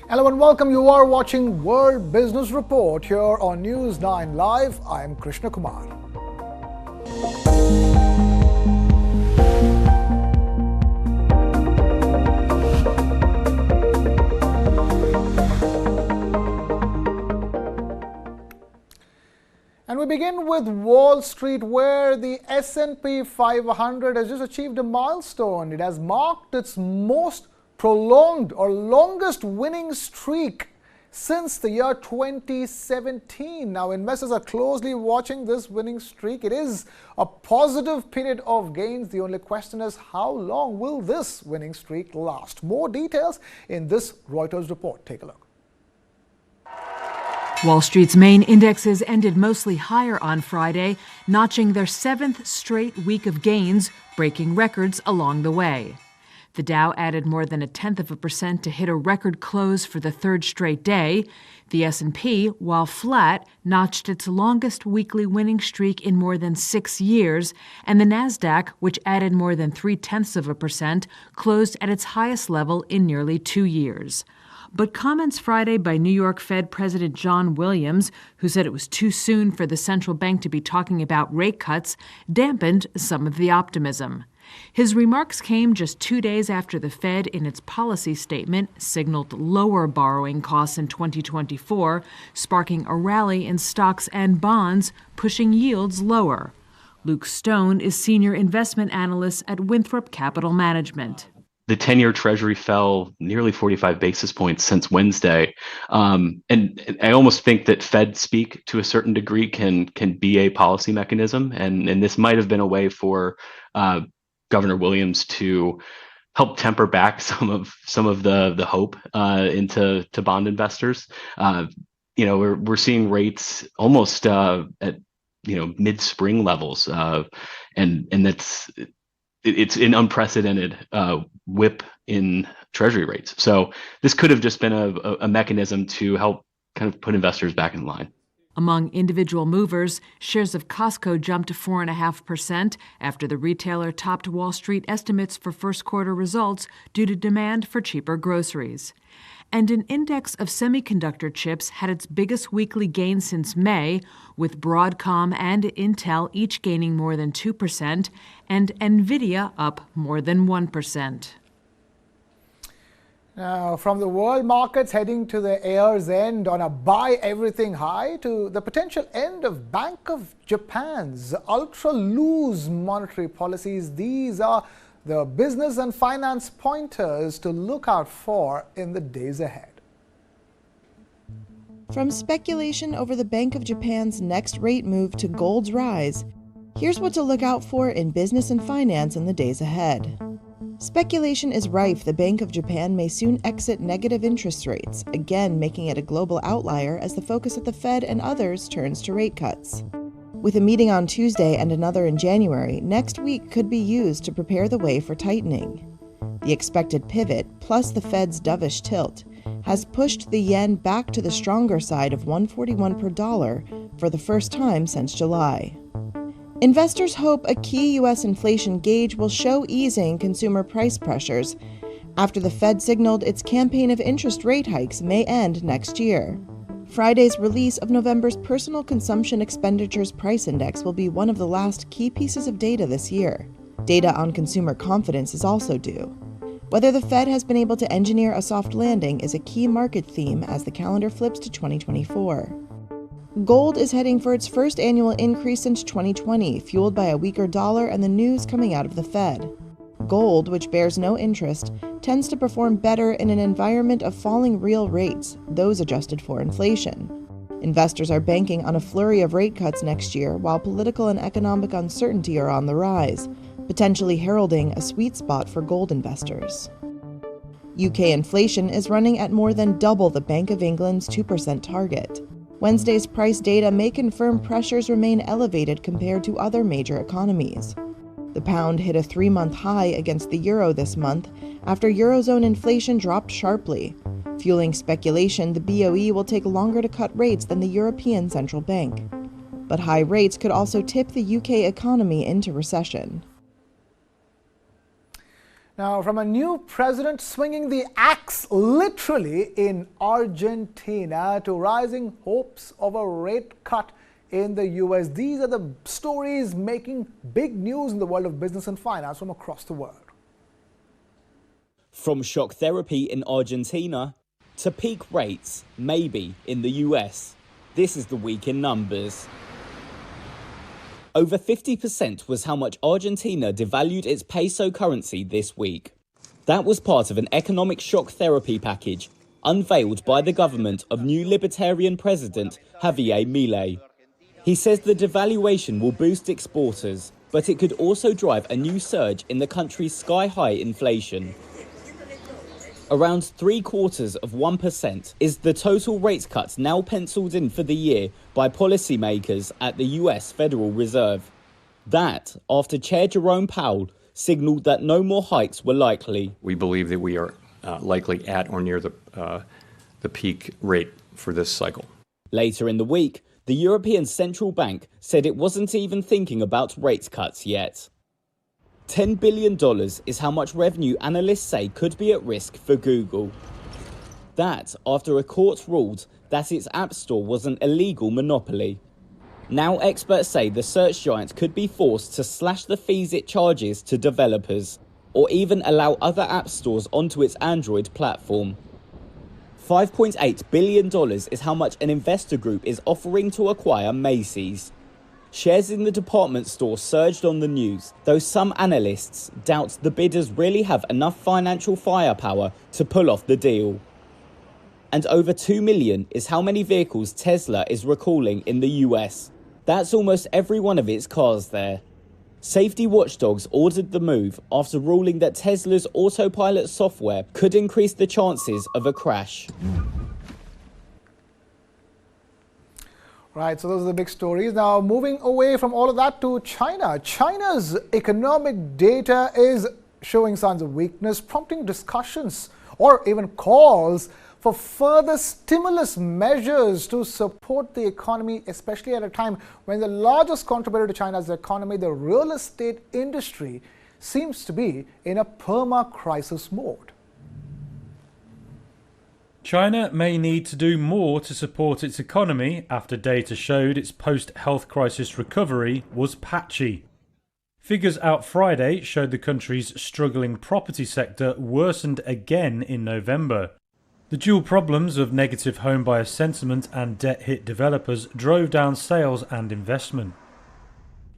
Hello and welcome. You are watching World Business Report here on News 9 Live. I am Krishna Kumar. And we begin with Wall Street, where the S&P 500 has just achieved a milestone. It has marked its most prolonged or longest winning streak since the year 2017. Now, investors are closely watching this winning streak. It is a positive period of gains. The only question is, how long will this winning streak last? More details in this Reuters report. Take a look. Wall Street's main indexes ended mostly higher on Friday, notching their seventh straight week of gains, breaking records along the way. The Dow added more than 0.1% to hit a record close for the third straight day. The S&P, while flat, notched its longest weekly winning streak in more than 6 years, and the Nasdaq, which added more than 0.3%, closed at its highest level in nearly 2 years. But comments Friday by New York Fed President John Williams, who said it was too soon for the central bank to be talking about rate cuts, dampened some of the optimism. His remarks came just 2 days after the Fed, in its policy statement, signaled lower borrowing costs in 2024, sparking a rally in stocks and bonds, pushing yields lower. Luke Stone is senior investment analyst at Winthrop Capital Management. The 10-year Treasury fell nearly 45 basis points since Wednesday. And I almost think that Fed speak, to a certain degree, can be a policy mechanism. And this might have been a way for Governor Williams to help temper back some of the hope into bond investors. We're seeing rates almost at mid-spring levels, and it's an unprecedented whip in Treasury rates. So this could have just been a mechanism to help kind of put investors back in line. Among individual movers, shares of Costco jumped 4.5% after the retailer topped Wall Street estimates for first quarter results due to demand for cheaper groceries. And an index of semiconductor chips had its biggest weekly gain since May, with Broadcom and Intel each gaining more than 2% and Nvidia up more than 1%. Now, from the world markets heading to the year's end on a buy everything high to the potential end of Bank of Japan's ultra-loose monetary policies, these are the business and finance pointers to look out for in the days ahead. From speculation over the Bank of Japan's next rate move to gold's rise, here's what to look out for in business and finance in the days ahead. Speculation is rife the Bank of Japan may soon exit negative interest rates, again making it a global outlier as the focus at the Fed and others turns to rate cuts. With a meeting on Tuesday and another in January, next week could be used to prepare the way for tightening. The expected pivot, plus the Fed's dovish tilt, has pushed the yen back to the stronger side of 141 per dollar for the first time since July. Investors hope a key U.S. inflation gauge will show easing consumer price pressures after the Fed signaled its campaign of interest rate hikes may end next year. Friday's release of November's Personal Consumption Expenditures Price Index will be one of the last key pieces of data this year. Data on consumer confidence is also due. Whether the Fed has been able to engineer a soft landing is a key market theme as the calendar flips to 2024. Gold is heading for its first annual increase since 2020, fueled by a weaker dollar and the news coming out of the Fed. Gold, which bears no interest, tends to perform better in an environment of falling real rates, those adjusted for inflation. Investors are banking on a flurry of rate cuts next year, while political and economic uncertainty are on the rise, potentially heralding a sweet spot for gold investors. UK inflation is running at more than double the Bank of England's 2% target. Wednesday's price data may confirm pressures remain elevated compared to other major economies. The pound hit a 3-month high against the euro this month after Eurozone inflation dropped sharply, fueling speculation the BOE will take longer to cut rates than the European Central Bank. But high rates could also tip the UK economy into recession. Now, from a new president swinging the axe literally in Argentina to rising hopes of a rate cut in the US, these are the stories making big news in the world of business and finance from across the world. From shock therapy in Argentina to peak rates, maybe, in the US. This is the week in numbers. Over 50% was how much Argentina devalued its peso currency this week. That was part of an economic shock therapy package unveiled by the government of new Libertarian President Javier Milei. He says the devaluation will boost exporters, but it could also drive a new surge in the country's sky-high inflation. Around 0.75% is the total rate cut now penciled in for the year by policymakers at the US Federal Reserve. That after Chair Jerome Powell signaled that no more hikes were likely. We believe that we are likely at or near the peak rate for this cycle. Later in the week, the European Central Bank said it wasn't even thinking about rate cuts yet. $10 billion is how much revenue analysts say could be at risk for Google. That after a court ruled that its App Store was an illegal monopoly. Now experts say the search giant could be forced to slash the fees it charges to developers, or even allow other app stores onto its Android platform. $5.8 billion is how much an investor group is offering to acquire Macy's. Shares in the department store surged on the news, though some analysts doubt the bidders really have enough financial firepower to pull off the deal. And over 2 million is how many vehicles Tesla is recalling in the US. That's almost every one of its cars there. Safety watchdogs ordered the move after ruling that Tesla's autopilot software could increase the chances of a crash. Right, so those are the big stories. Now, moving away from all of that to China. China's economic data is showing signs of weakness, prompting discussions or even calls for further stimulus measures to support the economy, especially at a time when the largest contributor to China's economy, the real estate industry, seems to be in a perma-crisis mode. China may need to do more to support its economy after data showed its post-health crisis recovery was patchy. Figures out Friday showed the country's struggling property sector worsened again in November. The dual problems of negative homebuyer sentiment and debt-hit developers drove down sales and investment.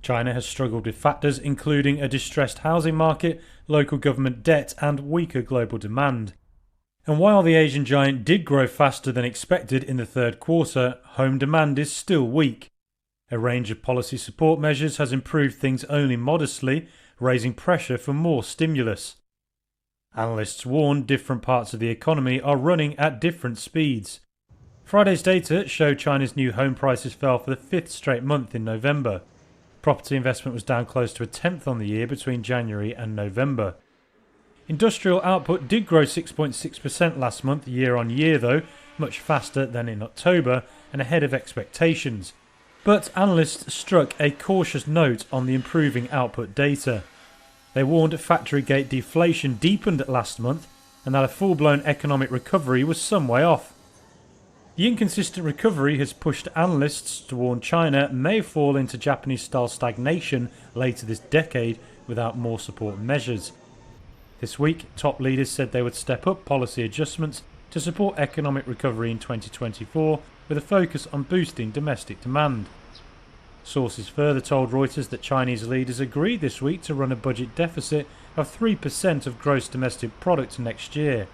China has struggled with factors including a distressed housing market, local government debt and weaker global demand. And while the Asian giant did grow faster than expected in the third quarter, home demand is still weak. A range of policy support measures has improved things only modestly, raising pressure for more stimulus. Analysts warn different parts of the economy are running at different speeds. Friday's data showed China's new home prices fell for the fifth straight month in November. Property investment was down close to a tenth on the year between January and November. Industrial output did grow 6.6% last month year on year though, much faster than in October and ahead of expectations. But analysts struck a cautious note on the improving output data. They warned factory gate deflation deepened last month and that a full-blown economic recovery was some way off. The inconsistent recovery has pushed analysts to warn China may fall into Japanese-style stagnation later this decade without more support measures. This week, top leaders said they would step up policy adjustments to support economic recovery in 2024 with a focus on boosting domestic demand. Sources further told Reuters that Chinese leaders agreed this week to run a budget deficit of 3% of gross domestic product next year,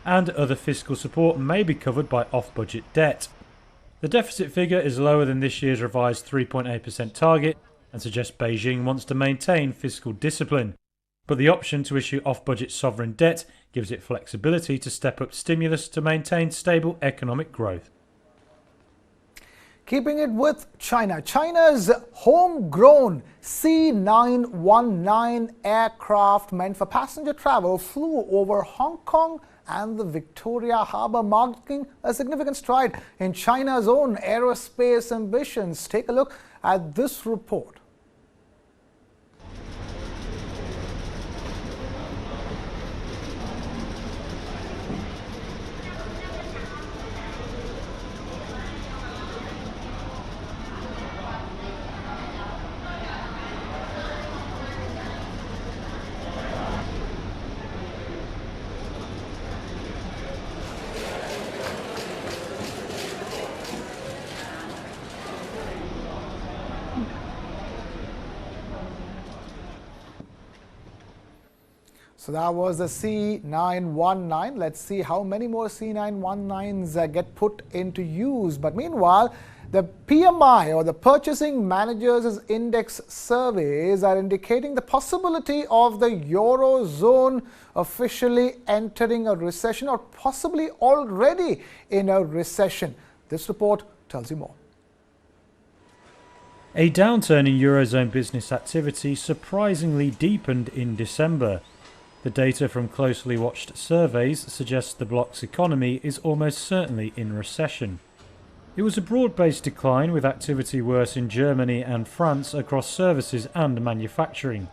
and other fiscal support may be covered by off-budget debt. The deficit figure is lower than this year's revised 3.8% target and suggests Beijing wants to maintain fiscal discipline. But the option to issue off-budget sovereign debt gives it flexibility to step up stimulus to maintain stable economic growth. Keeping it with China, China's homegrown C919 aircraft meant for passenger travel flew over Hong Kong and the Victoria Harbour, marking a significant stride in China's own aerospace ambitions. Take a look at this report. So that was the C919. Let's see how many more C919s get put into use. But meanwhile, the PMI, or the Purchasing Managers Index surveys, are indicating the possibility of the Eurozone officially entering a recession, or possibly already in a recession. This report tells you more. A downturn in Eurozone business activity surprisingly deepened in December. The data from closely watched surveys suggests the bloc's economy is almost certainly in recession. It was a broad-based decline, with activity worse in Germany and France across services and manufacturing.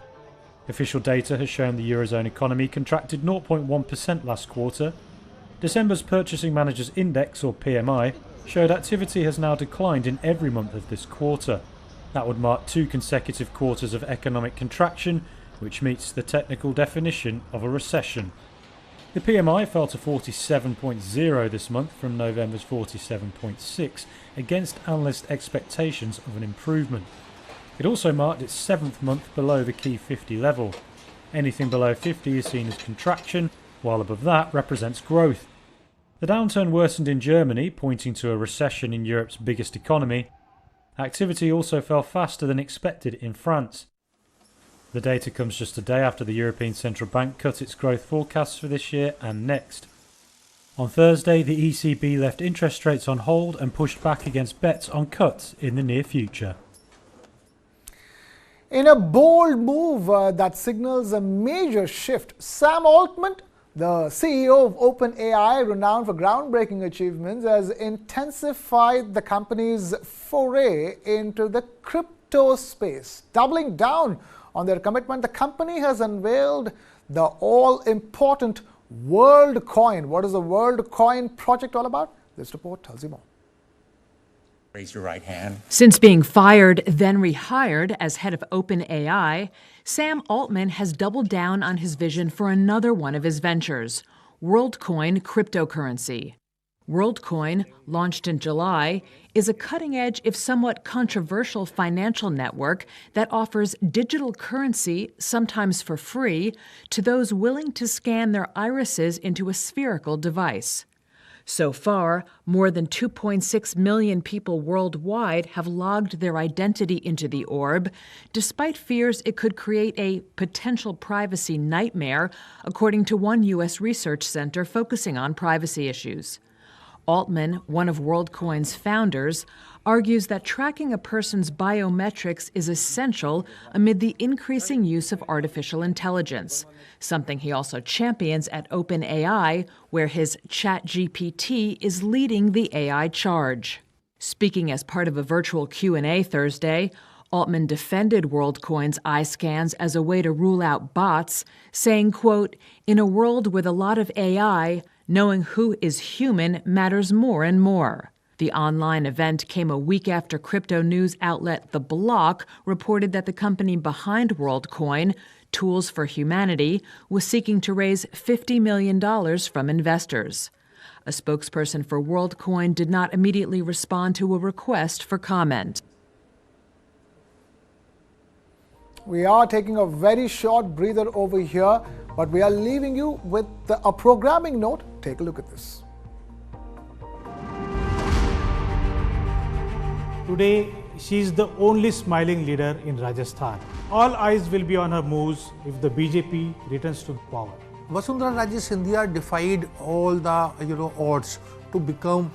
Official data has shown the Eurozone economy contracted 0.1% last quarter. December's Purchasing Managers Index, or PMI, showed activity has now declined in every month of this quarter. That would mark 2 consecutive quarters of economic contraction, which meets the technical definition of a recession. The PMI fell to 47.0 this month from November's 47.6, against analyst expectations of an improvement. It also marked its 7th month below the key 50 level. Anything below 50 is seen as contraction, while above that represents growth. The downturn worsened in Germany, pointing to a recession in Europe's biggest economy. Activity also fell faster than expected in France. The data comes just a day after the European Central Bank cut its growth forecasts for this year and next. On Thursday, the ECB left interest rates on hold and pushed back against bets on cuts in the near future. In a bold move that signals a major shift, Sam Altman, the CEO of OpenAI, renowned for groundbreaking achievements, has intensified the company's foray into the crypto space. Doubling down on their commitment, the company has unveiled the all-important World Coin. What is the World Coin project all about? This report tells you more. Raise your right hand. Since being fired, then rehired as head of OpenAI, Sam Altman has doubled down on his vision for another one of his ventures, WorldCoin cryptocurrency. WorldCoin, launched in July, is a cutting-edge, if somewhat controversial, financial network that offers digital currency, sometimes for free, to those willing to scan their irises into a spherical device. So far, more than 2.6 million people worldwide have logged their identity into the orb, despite fears it could create a potential privacy nightmare, according to one U.S. research center focusing on privacy issues. Altman, one of WorldCoin's founders, argues that tracking a person's biometrics is essential amid the increasing use of artificial intelligence, something he also champions at OpenAI, where his ChatGPT is leading the AI charge. Speaking as part of a virtual Q&A Thursday, Altman defended WorldCoin's eye scans as a way to rule out bots, saying, quote, "In a world with a lot of AI, knowing who is human matters more and more." The online event came a week after crypto news outlet The Block reported that the company behind WorldCoin, Tools for Humanity, was seeking to raise $50 million from investors. A spokesperson for WorldCoin did not immediately respond to a request for comment. We are taking a very short breather over here, but we are leaving you with a programming note. Take a look at this. Today, she is the only smiling leader in Rajasthan. All eyes will be on her moves if the BJP returns to power. Vasundhara Raje Scindia defied all the odds to become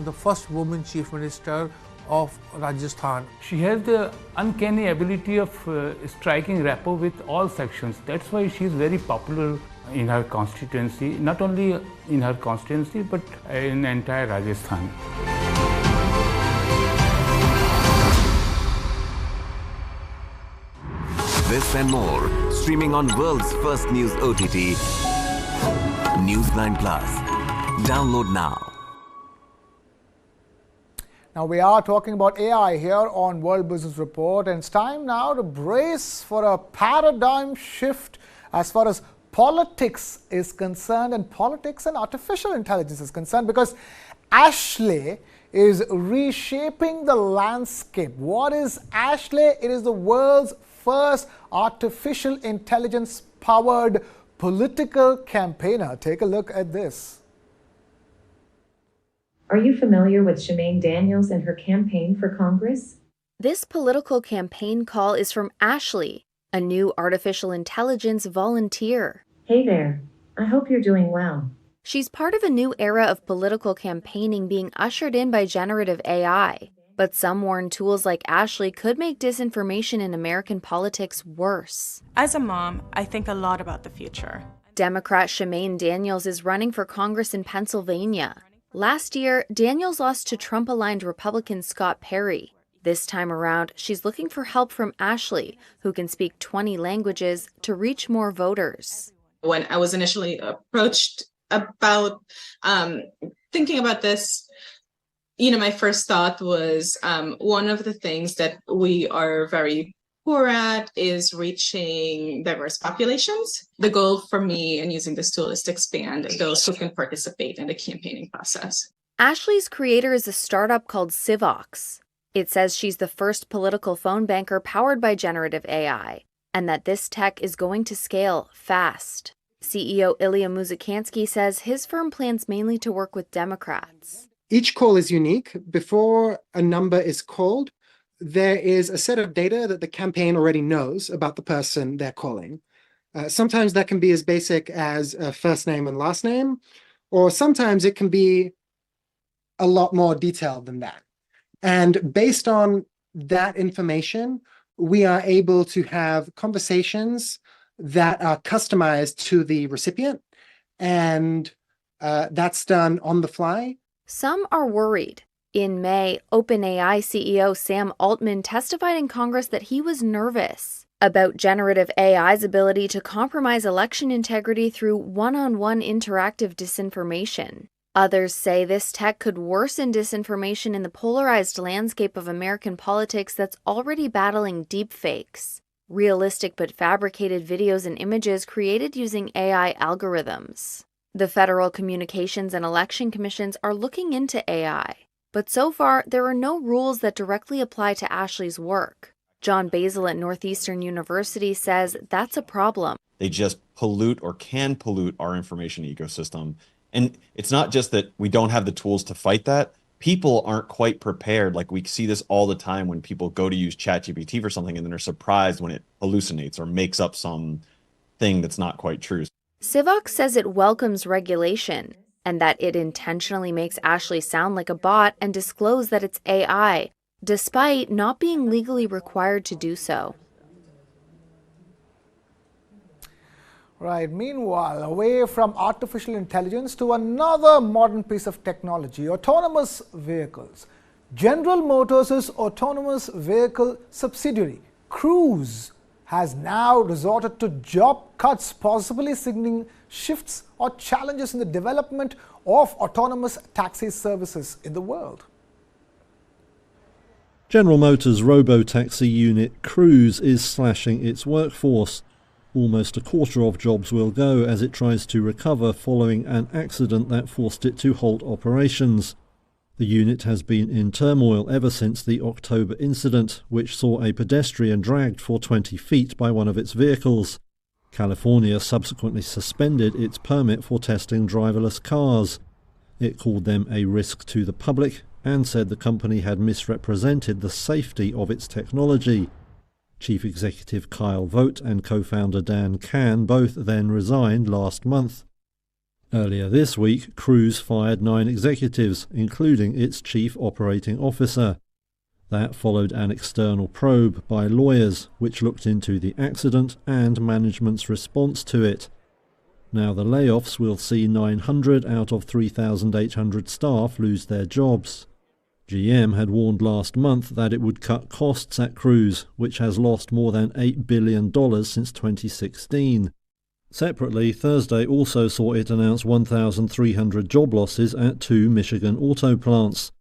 the first woman chief minister of Rajasthan. She has the uncanny ability of striking rapport with all sections. That's why she is very popular in her constituency, not only in her constituency but in entire Rajasthan. This and more, streaming on world's first news OTT, Newsline Plus. Download now. Now we are talking about AI here on World Business Report, and it's time now to brace for a paradigm shift as far as politics is concerned, and politics and artificial intelligence is concerned, because Ashley is reshaping the landscape. What is Ashley? It is the world's first artificial intelligence powered political campaigner. Take a look at this. Are you familiar with Shemaine Daniels and her campaign for Congress? This political campaign call is from Ashley, a new artificial intelligence volunteer. Hey there. I hope you're doing well. She's part of a new era of political campaigning being ushered in by generative AI. But some warn tools like Ashley could make disinformation in American politics worse. As a mom, I think a lot about the future. Democrat Shemaine Daniels is running for Congress in Pennsylvania. Last year, Daniels lost to Trump-aligned Republican Scott Perry. This time around, she's looking for help from Ashley, who can speak 20 languages, to reach more voters. When I was initially approached about thinking about this, my first thought was one of the things that we are very poor at is reaching diverse populations. The goal for me in using this tool is to expand those who can participate in the campaigning process. Ashley's creator is a startup called Civox. It says she's the first political phone banker powered by generative AI, and that this tech is going to scale fast. CEO Ilya Muzikansky says his firm plans mainly to work with Democrats. Each call is unique. Before a number is called, there is a set of data that the campaign already knows about the person they're calling. Sometimes that can be as basic as a first name and last name, or sometimes it can be a lot more detailed than that. And based on that information, we are able to have conversations that are customized to the recipient, and that's done on the fly. Some are worried. In May, OpenAI CEO Sam Altman testified in Congress that he was nervous about generative AI's ability to compromise election integrity through one-on-one interactive disinformation. Others say this tech could worsen disinformation in the polarized landscape of American politics that's already battling deepfakes, realistic but fabricated videos and images created using AI algorithms. The Federal Communications and Election Commissions are looking into AI, but so far there are no rules that directly apply to Ashley's work. John Basil at Northeastern University says that's a problem. They just pollute or can pollute our information ecosystem. And it's not just that we don't have the tools to fight that. People aren't quite prepared. Like, we see this all the time when people go to use ChatGPT for something and then they're surprised when it hallucinates or makes up some thing that's not quite true. Civox says it welcomes regulation and that it intentionally makes Ashley sound like a bot and disclose that it's AI, despite not being legally required to do so. Right. Meanwhile, away from artificial intelligence to another modern piece of technology, autonomous vehicles. General Motors' autonomous vehicle subsidiary, Cruise, has now resorted to job cuts, possibly signaling shifts or challenges in the development of autonomous taxi services in the world. General Motors' robo-taxi unit Cruise is slashing its workforce. Almost a quarter of jobs will go as it tries to recover following an accident that forced it to halt operations. The unit has been in turmoil ever since the October incident, which saw a pedestrian dragged for 20 feet by one of its vehicles. California subsequently suspended its permit for testing driverless cars. It called them a risk to the public and said the company had misrepresented the safety of its technology. Chief Executive Kyle Vogt and co-founder Dan Kahn both then resigned last month. Earlier this week, Cruise fired 9 executives, including its chief operating officer. That followed an external probe by lawyers, which looked into the accident and management's response to it. Now the layoffs will see 900 out of 3,800 staff lose their jobs. GM had warned last month that it would cut costs at Cruise, which has lost more than $8 billion since 2016. Separately, Thursday also saw it announce 1,300 job losses at 2 Michigan auto plants.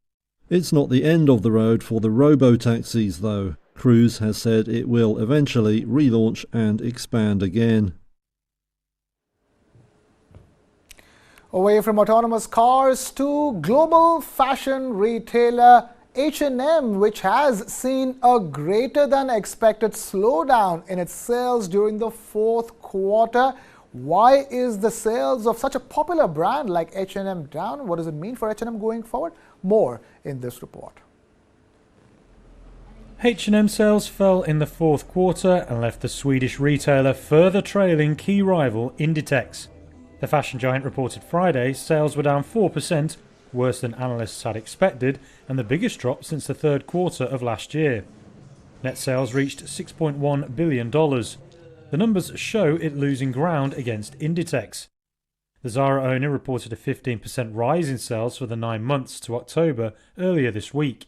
It's not the end of the road for the robo-taxis, though. Cruise has said it will eventually relaunch and expand again. Away from autonomous cars to global fashion retailer H&M, which has seen a greater than expected slowdown in its sales during the fourth quarter. Why is the sales of such a popular brand like H&M down? What does it mean for H&M going forward? More in this report. H&M sales fell in the fourth quarter and left the Swedish retailer further trailing key rival Inditex. The fashion giant reported Friday sales were down 4%, worse than analysts had expected, and the biggest drop since the third quarter of last year. Net sales reached $6.1 billion. The numbers show it losing ground against Inditex. The Zara owner reported a 15% rise in sales for the 9 months to October earlier this week.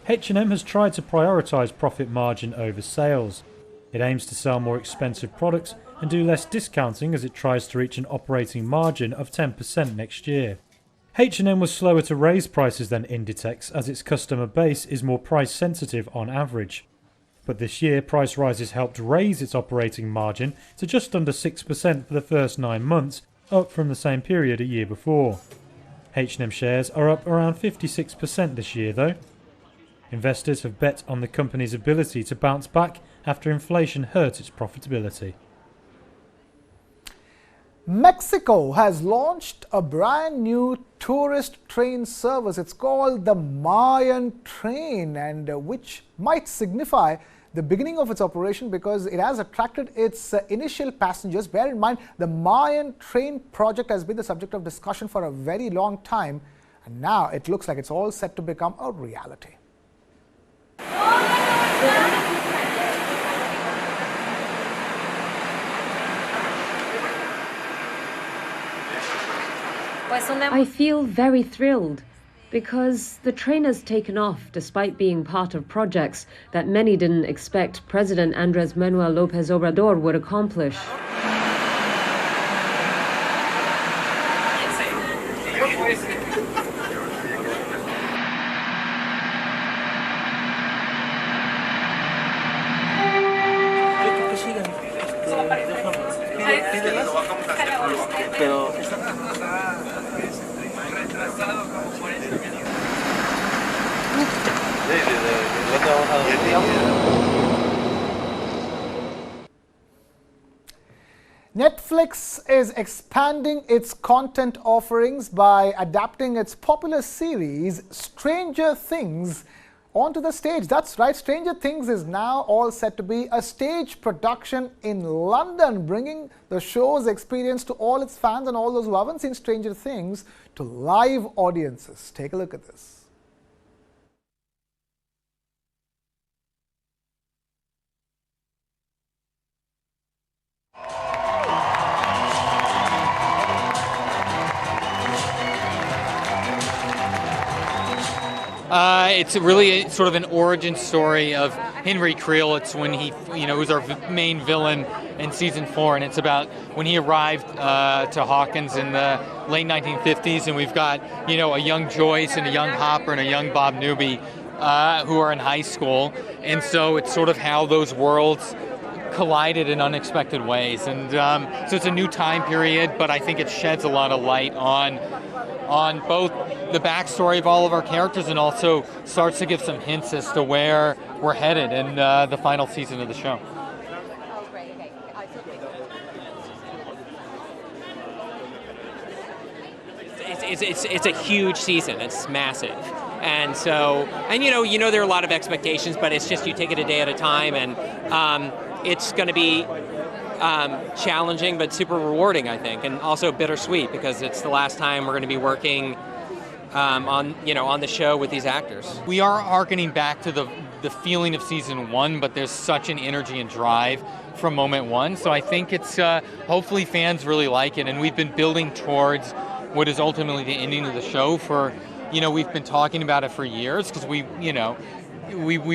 H&M has tried to prioritise profit margin over sales. It aims to sell more expensive products and do less discounting as it tries to reach an operating margin of 10% next year. H&M was slower to raise prices than Inditex as its customer base is more price sensitive on average. But this year, price rises helped raise its operating margin to just under 6% for the first 9 months, up from the same period a year before. H&M shares are up around 56% this year though. Investors have bet on the company's ability to bounce back after inflation hurt its profitability. Mexico has launched a brand new tourist train service. It's called the Mayan Train, and which might signify the beginning of its operation because it has attracted its initial passengers. Bear in mind, the Mayan Train project has been the subject of discussion for a very long time, and now it looks like it's all set to become a reality. I feel very thrilled because the train has taken off despite being part of projects that many didn't expect President Andrés Manuel López Obrador would accomplish. Netflix is expanding its content offerings by adapting its popular series Stranger Things onto the stage. That's right, Stranger Things is now all set to be a stage production in London, bringing the show's experience to all its fans and all those who haven't seen Stranger Things to live audiences. Take a look at this. It's really sort of an origin story of Henry Creel. It's when he, was our main villain in season 4, and it's about when he arrived to Hawkins in the late 1950s, and we've got, a young Joyce and a young Hopper and a young Bob Newby who are in high school, and so it's sort of how those worlds collided in unexpected ways, and so it's a new time period, but I think it sheds a lot of light on both the backstory of all of our characters and also starts to give some hints as to where we're headed in the final season of the show. It's a huge season. It's massive. And so, there are a lot of expectations, but it's just you take it a day at a time, and it's going to be challenging but super rewarding, I think, and also bittersweet because it's the last time we're going to be working on the show with these actors. We are hearkening back to the feeling of season 1, but there's such an energy and drive from moment 1. So I think it's hopefully fans really like it, and we've been building towards what is ultimately the ending of the show for, we've been talking about it for years because we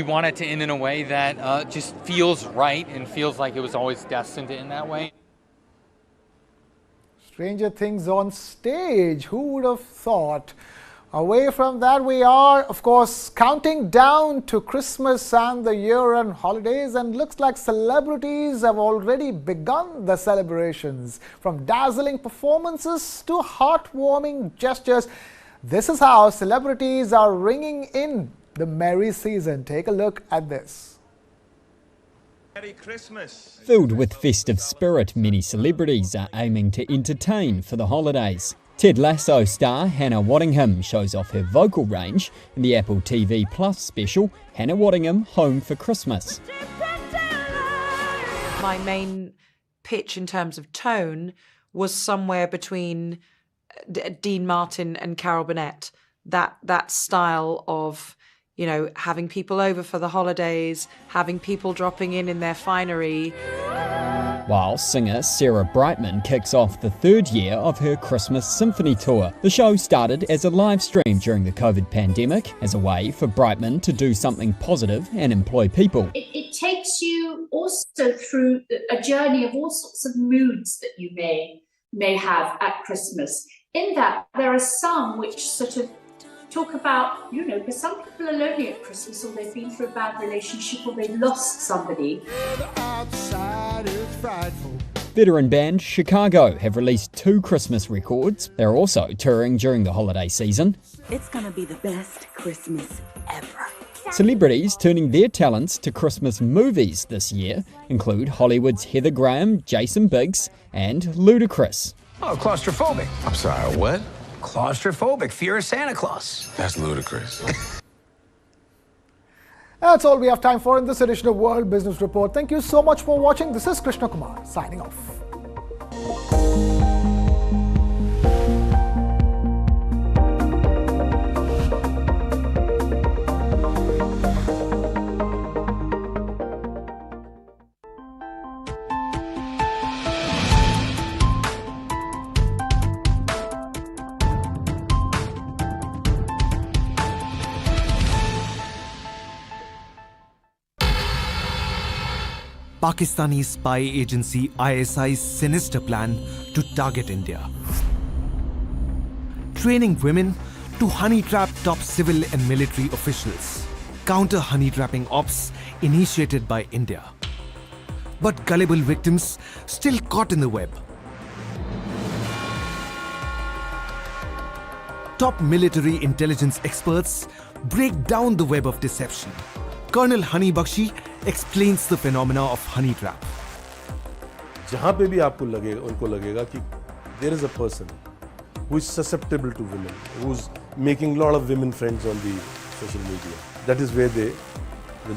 want it to end in a way that just feels right and feels like it was always destined to end that way. Stranger Things on stage. Who would have thought? Away from that, we are, of course, counting down to Christmas and the year-end holidays, and looks like celebrities have already begun the celebrations. From dazzling performances to heartwarming gestures, this is how celebrities are ringing in the merry season. Take a look at this. Merry Christmas. Filled with festive spirit, many celebrities are aiming to entertain for the holidays. Ted Lasso star Hannah Waddingham shows off her vocal range in the Apple TV Plus special Hannah Waddingham Home for Christmas. My main pitch in terms of tone was somewhere between Dean Martin and Carol Burnett. That style of, you know, having people over for the holidays, having people dropping in their finery. While singer Sarah Brightman kicks off the third year of her Christmas Symphony Tour. The show started as a live stream during the COVID pandemic as a way for Brightman to do something positive and employ people. It takes you also through a journey of all sorts of moods that you may have at Christmas. In that, there are some which sort of talk about, you know, because some people are lonely at Christmas, or they've been through a bad relationship, or they've lost somebody. Veteran band Chicago have released 2 Christmas records. They're also touring during the holiday season. It's gonna be the best Christmas ever. Celebrities turning their talents to Christmas movies this year include Hollywood's Heather Graham, Jason Biggs, and Ludacris. Oh, claustrophobic. I'm sorry, what? Claustrophobic, fear of Santa Claus. That's ludicrous. That's all we have time for in this edition of World Business Report. Thank you so much for watching. This is Krishna Kumar signing off. Pakistani spy agency ISI's sinister plan to target India. Training women to honey trap top civil and military officials. Counter honey trapping ops initiated by India. But gullible victims still caught in the web. Top military intelligence experts break down the web of deception. Colonel Hani Bakshi explains the phenomena of honey trap. जहाँ पे भी आपको लगेगा, उनको लगेगा कि there is a person who is susceptible to women, who's making a lot of women friends on the social media. That is where they will